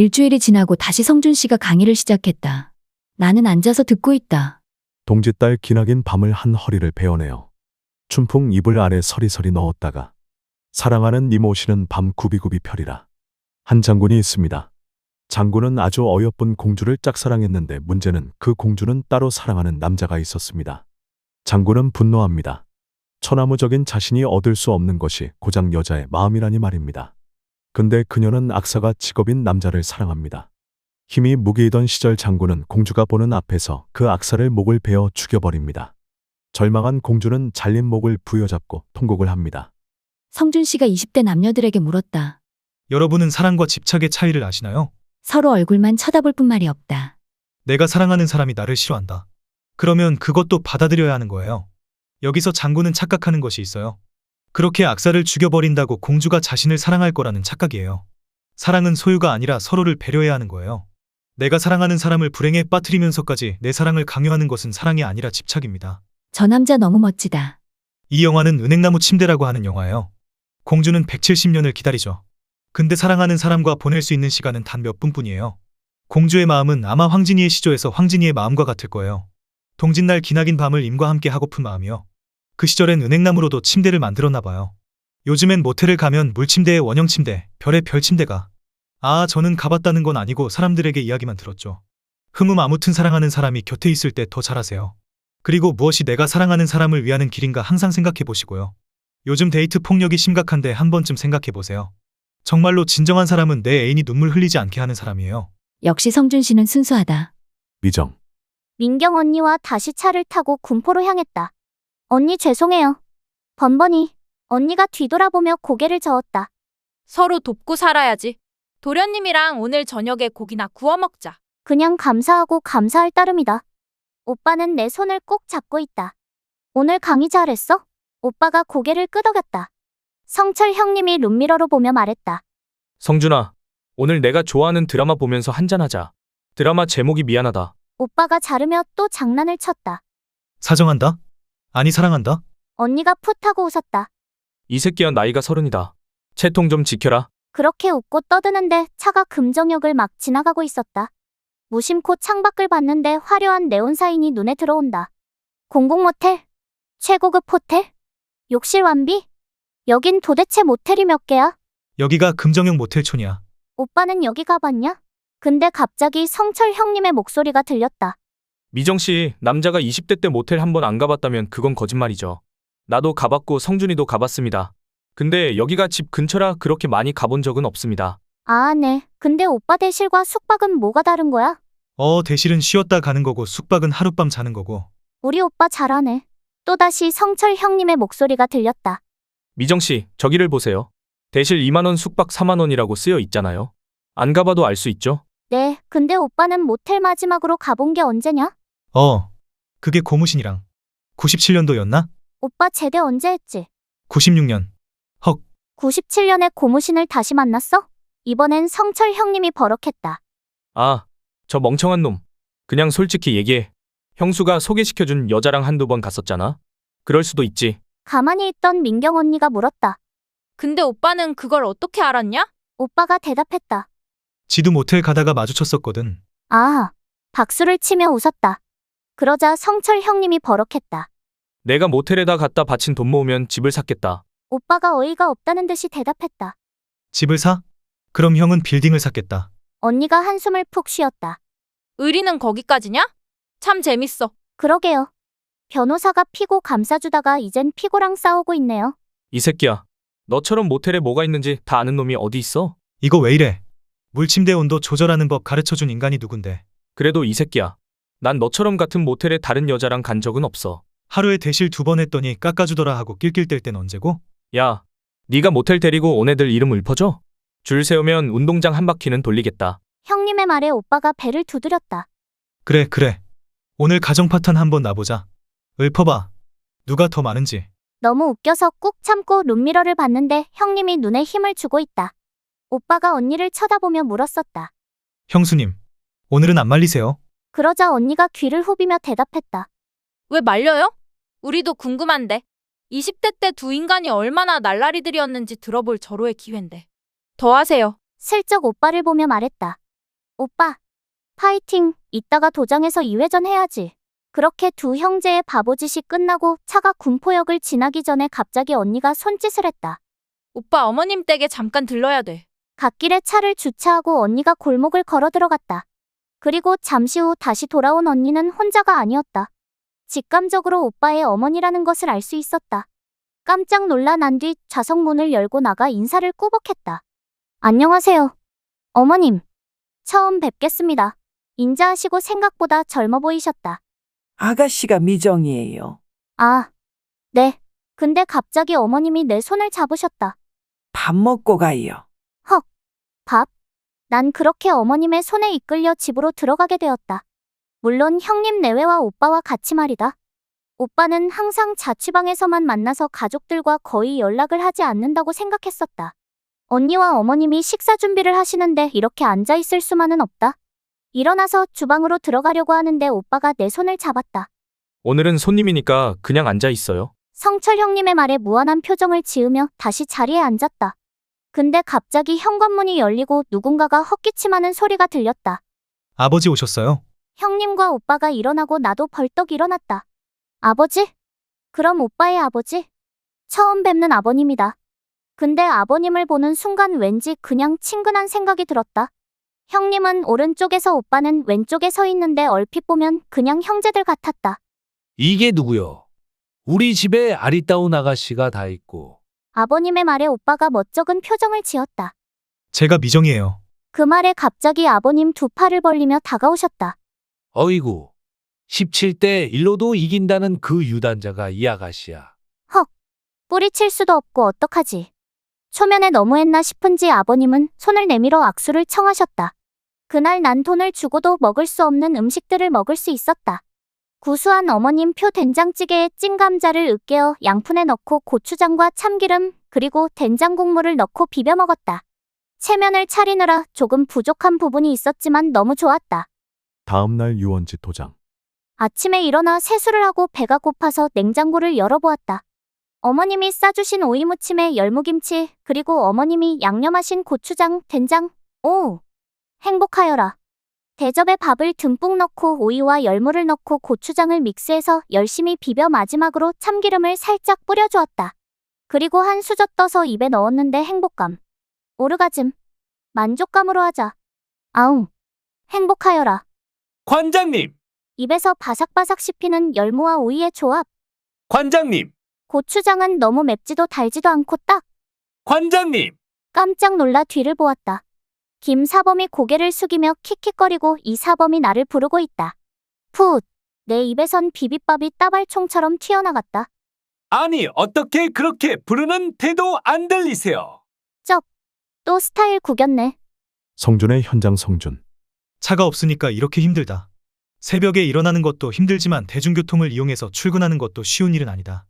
일주일이 지나고 다시 성준 씨가 강의를 시작했다. 나는 앉아서 듣고 있다. 동짓달 기나긴 밤을 한 허리를 베어내어 춘풍 이불 아래 서리서리 넣었다가 사랑하는 님 오시는 밤 구비구비 펴리라. 한 장군이 있습니다. 장군은 아주 어여쁜 공주를 짝사랑했는데 문제는 그 공주는 따로 사랑하는 남자가 있었습니다. 장군은 분노합니다. 천하무적인 자신이 얻을 수 없는 것이 고작 여자의 마음이라니 말입니다. 근데 그녀는 악사가 직업인 남자를 사랑합니다. 힘이 무기이던 시절 장군은 공주가 보는 앞에서 그 악사를 목을 베어 죽여버립니다. 절망한 공주는 잘린 목을 부여잡고 통곡을 합니다. 성준 씨가 20대 남녀들에게 물었다. 여러분은 사랑과 집착의 차이를 아시나요? 서로 얼굴만 쳐다볼 뿐 말이 없다. 내가 사랑하는 사람이 나를 싫어한다. 그러면 그것도 받아들여야 하는 거예요. 여기서 장군은 착각하는 것이 있어요. 그렇게 악사를 죽여버린다고 공주가 자신을 사랑할 거라는 착각이에요. 사랑은 소유가 아니라 서로를 배려해야 하는 거예요. 내가 사랑하는 사람을 불행에 빠뜨리면서까지 내 사랑을 강요하는 것은 사랑이 아니라 집착입니다. 저 남자 너무 멋지다. 이 영화는 은행나무 침대라고 하는 영화예요. 공주는 170년을 기다리죠. 근데 사랑하는 사람과 보낼 수 있는 시간은 단 몇 분뿐이에요. 공주의 마음은 아마 황진이의 시조에서 황진이의 마음과 같을 거예요. 동짓날 기나긴 밤을 임과 함께 하고픈 마음이요. 그 시절엔 은행나무로도 침대를 만들었나 봐요. 요즘엔 모텔을 가면 물침대에 원형침대, 별의 별침대가. 저는 가봤다는 건 아니고 사람들에게 이야기만 들었죠. 아무튼 사랑하는 사람이 곁에 있을 때 더 잘하세요. 그리고 무엇이 내가 사랑하는 사람을 위하는 길인가 항상 생각해 보시고요. 요즘 데이트 폭력이 심각한데 한 번쯤 생각해 보세요. 정말로 진정한 사람은 내 애인이 눈물 흘리지 않게 하는 사람이에요. 역시 성준 씨는 순수하다. 미정. 민경 언니와 다시 차를 타고 군포로 향했다. 언니 죄송해요. 번번이. 언니가 뒤돌아보며 고개를 저었다. 서로 돕고 살아야지. 도련님이랑 오늘 저녁에 고기나 구워 먹자. 그냥 감사하고 감사할 따름이다. 오빠는 내 손을 꼭 잡고 있다. 오늘 강의 잘했어? 오빠가 고개를 끄덕였다. 성철 형님이 룸미러로 보며 말했다. 성준아, 오늘 내가 좋아하는 드라마 보면서 한잔하자. 드라마 제목이 미안하다. 오빠가 자르며 또 장난을 쳤다. 사정한다? 아니 사랑한다? 언니가 풋하고 웃었다. 이 새끼야 나이가 30이다. 채통 좀 지켜라. 그렇게 웃고 떠드는데 차가 금정역을 막 지나가고 있었다. 무심코 창밖을 봤는데 화려한 네온사인이 눈에 들어온다. 공공모텔? 최고급 호텔? 욕실 완비? 여긴 도대체 모텔이 몇 개야? 여기가 금정역 모텔촌이야. 오빠는 여기 가봤냐? 근데 갑자기 성철 형님의 목소리가 들렸다. 미정씨, 남자가 20대 때 모텔 한 번 안 가봤다면 그건 거짓말이죠. 나도 가봤고 성준이도 가봤습니다. 근데 여기가 집 근처라 그렇게 많이 가본 적은 없습니다. 네. 근데 오빠 대실과 숙박은 뭐가 다른 거야? 대실은 쉬었다 가는 거고 숙박은 하룻밤 자는 거고. 우리 오빠 잘하네. 또다시 성철 형님의 목소리가 들렸다. 미정씨, 저기를 보세요. 대실 2만 원, 숙박 4만 원이라고 쓰여 있잖아요. 안 가봐도 알 수 있죠? 네, 근데 오빠는 모텔 마지막으로 가본 게 언제냐? 그게 고무신이랑 97년도였나? 오빠 제대 언제 했지? 96년. 97년에 고무신을 다시 만났어? 이번엔 성철 형님이 버럭했다. 저 멍청한 놈. 그냥 솔직히 얘기해. 형수가 소개시켜준 여자랑 한두 번 갔었잖아. 그럴 수도 있지. 가만히 있던 민경 언니가 물었다. 근데 오빠는 그걸 어떻게 알았냐? 오빠가 대답했다. 지도 모텔 가다가 마주쳤었거든. 박수를 치며 웃었다. 그러자 성철 형님이 버럭했다. 내가 모텔에다 갖다 바친 돈 모으면 집을 샀겠다. 오빠가 어이가 없다는 듯이 대답했다. 집을 사? 그럼 형은 빌딩을 샀겠다. 언니가 한숨을 푹 쉬었다. 의리는 거기까지냐? 참 재밌어. 그러게요. 변호사가 피고 감싸주다가 이젠 피고랑 싸우고 있네요. 이 새끼야. 너처럼 모텔에 뭐가 있는지 다 아는 놈이 어디 있어? 이거 왜 이래? 물침대 온도 조절하는 법 가르쳐준 인간이 누군데? 그래도 이 새끼야. 난 너처럼 같은 모텔에 다른 여자랑 간 적은 없어. 하루에 대실 2번 했더니 깎아주더라 하고 낄낄댈 땐 언제고? 야, 네가 모텔 데리고 온 애들 이름 읊어줘? 줄 세우면 운동장 한 바퀴는 돌리겠다. 형님의 말에 오빠가 배를 두드렸다. 그래. 오늘 가정 파탄 한번 놔보자. 읊어봐. 누가 더 많은지. 너무 웃겨서 꾹 참고 룸미러를 봤는데 형님이 눈에 힘을 주고 있다. 오빠가 언니를 쳐다보며 물었었다. 형수님, 오늘은 안 말리세요? 그러자 언니가 귀를 후비며 대답했다. 왜 말려요? 우리도 궁금한데. 20대 때 두 인간이 얼마나 날라리들이었는지 들어볼 절호의 기회인데. 더 하세요. 슬쩍 오빠를 보며 말했다. 오빠, 파이팅. 이따가 도장에서 2회전 해야지. 그렇게 두 형제의 바보짓이 끝나고 차가 군포역을 지나기 전에 갑자기 언니가 손짓을 했다. 오빠 어머님 댁에 잠깐 들러야 돼. 갓길에 차를 주차하고 언니가 골목을 걸어 들어갔다. 그리고 잠시 후 다시 돌아온 언니는 혼자가 아니었다. 직감적으로 오빠의 어머니라는 것을 알 수 있었다. 깜짝 놀라 난 뒤 좌석 문을 열고 나가 인사를 꾸벅했다. 안녕하세요. 어머님. 처음 뵙겠습니다. 인자하시고 생각보다 젊어 보이셨다. 아가씨가 미정이에요. 아, 네. 근데 갑자기 어머님이 내 손을 잡으셨다. 밥 먹고 가요. 밥? 난 그렇게 어머님의 손에 이끌려 집으로 들어가게 되었다. 물론 형님 내외와 오빠와 같이 말이다. 오빠는 항상 자취방에서만 만나서 가족들과 거의 연락을 하지 않는다고 생각했었다. 언니와 어머님이 식사 준비를 하시는데 이렇게 앉아있을 수만은 없다. 일어나서 주방으로 들어가려고 하는데 오빠가 내 손을 잡았다. 오늘은 손님이니까 그냥 앉아 있어요. 성철 형님의 말에 무한한 표정을 지으며 다시 자리에 앉았다. 근데 갑자기 현관문이 열리고 누군가가 헛기침하는 소리가 들렸다. 아버지 오셨어요? 형님과 오빠가 일어나고 나도 벌떡 일어났다. 아버지? 그럼 오빠의 아버지? 처음 뵙는 아버님이다. 근데 아버님을 보는 순간 왠지 그냥 친근한 생각이 들었다. 형님은 오른쪽에서 오빠는 왼쪽에 서 있는데 얼핏 보면 그냥 형제들 같았다. 이게 누구요? 우리 집에 아리따운 아가씨가 다 있고. 아버님의 말에 오빠가 멋쩍은 표정을 지었다. 제가 미정이에요. 그 말에 갑자기 아버님 두 팔을 벌리며 다가오셨다. 어이구. 17대 1로도 이긴다는 그 유단자가 이 아가씨야. 뿌리칠 수도 없고 어떡하지. 초면에 너무했나 싶은지 아버님은 손을 내밀어 악수를 청하셨다. 그날 난 돈을 주고도 먹을 수 없는 음식들을 먹을 수 있었다. 구수한 어머님 표 된장찌개에 찐감자를 으깨어 양푼에 넣고 고추장과 참기름 그리고 된장 국물을 넣고 비벼 먹었다. 체면을 차리느라 조금 부족한 부분이 있었지만 너무 좋았다. 다음 날 유원지 도장. 아침에 일어나 세수를 하고 배가 고파서 냉장고를 열어보았다. 어머님이 싸주신 오이무침에 열무김치 그리고 어머님이 양념하신 고추장, 된장. 오! 행복하여라. 대접에 밥을 듬뿍 넣고 오이와 열무를 넣고 고추장을 믹스해서 열심히 비벼 마지막으로 참기름을 살짝 뿌려주었다. 그리고 한 수저 떠서 입에 넣었는데 행복감. 오르가즘. 만족감으로 하자. 아웅. 행복하여라. 관장님! 입에서 바삭바삭 씹히는 열무와 오이의 조합. 관장님! 고추장은 너무 맵지도 달지도 않고 딱. 관장님! 깜짝 놀라 뒤를 보았다. 김 사범이 고개를 숙이며 킥킥거리고 이 사범이 나를 부르고 있다. 풋! 내 입에선 비빔밥이 따발총처럼 튀어나갔다. 아니, 어떻게 그렇게 부르는 태도 안 들리세요? 또 스타일 구겼네. 성준의 현장 성준. 차가 없으니까 이렇게 힘들다. 새벽에 일어나는 것도 힘들지만 대중교통을 이용해서 출근하는 것도 쉬운 일은 아니다.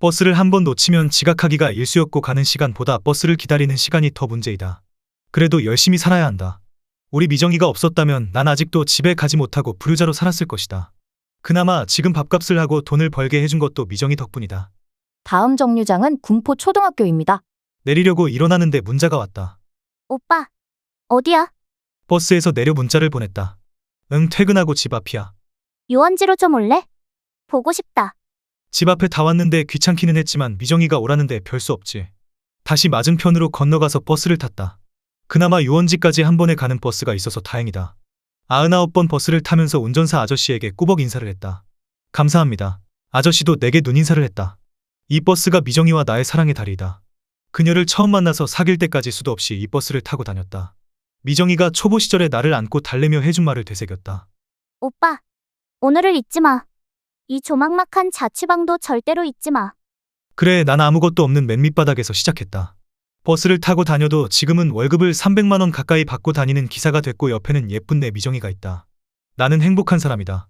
버스를 한 번 놓치면 지각하기가 일쑤였고 가는 시간보다 버스를 기다리는 시간이 더 문제이다. 그래도 열심히 살아야 한다. 우리 미정이가 없었다면 난 아직도 집에 가지 못하고 불효자로 살았을 것이다. 그나마 지금 밥값을 하고 돈을 벌게 해준 것도 미정이 덕분이다. 다음 정류장은 군포 초등학교입니다. 내리려고 일어나는데 문자가 왔다. 오빠. 어디야? 버스에서 내려 문자를 보냈다. 응, 퇴근하고 집 앞이야. 유원지로 좀 올래? 보고 싶다. 집 앞에 다 왔는데 귀찮기는 했지만 미정이가 오라는데 별 수 없지. 다시 맞은편으로 건너가서 버스를 탔다. 그나마 유원지까지 한 번에 가는 버스가 있어서 다행이다. 99번 버스를 타면서 운전사 아저씨에게 꾸벅 인사를 했다. 감사합니다. 아저씨도 내게 눈인사를 했다. 이 버스가 미정이와 나의 사랑의 다리이다. 그녀를 처음 만나서 사귈 때까지 수도 없이 이 버스를 타고 다녔다. 미정이가 초보 시절에 나를 안고 달래며 해준 말을 되새겼다. 오빠. 오늘을 잊지 마. 이 조막막한 자취방도 절대로 잊지 마. 그래, 난 아무것도 없는 맨 밑바닥에서 시작했다. 버스를 타고 다녀도 지금은 월급을 300만 원 가까이 받고 다니는 기사가 됐고 옆에는 예쁜 내 미정이가 있다. 나는 행복한 사람이다.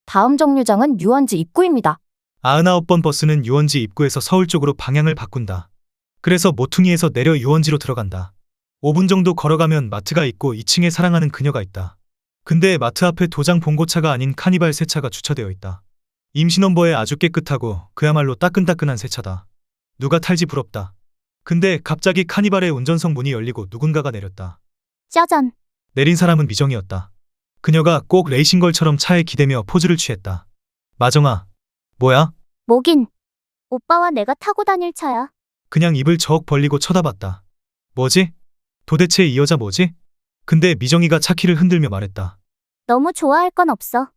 다음 정류장은 유원지 입구입니다. 99번 버스는 유원지 입구에서 서울 쪽으로 방향을 바꾼다. 그래서 모퉁이에서 내려 유원지로 들어간다. 5분 정도 걸어가면 마트가 있고 2층에 사랑하는 그녀가 있다. 근데 마트 앞에 도장 봉고차가 아닌 카니발 새 차가 주차되어 있다. 임신원버에 아주 깨끗하고 그야말로 따끈따끈한 새 차다. 누가 탈지 부럽다. 근데 갑자기 카니발의 운전석 문이 열리고 누군가가 내렸다. 짜잔. 내린 사람은 미정이었다. 그녀가 꼭 레이싱걸처럼 차에 기대며 포즈를 취했다. 마정아, 뭐야? 뭐긴. 오빠와 내가 타고 다닐 차야. 그냥 입을 저억 벌리고 쳐다봤다. 뭐지? 도대체 이 여자 뭐지? 근데 미정이가 차 키를 흔들며 말했다. 너무 좋아할 건 없어.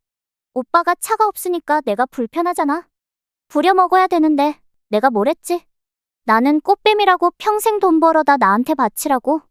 오빠가 차가 없으니까 내가 불편하잖아. 부려먹어야 되는데 내가 뭘 했지? 나는 꽃뱀이라고 평생 돈 벌어다 나한테 바치라고.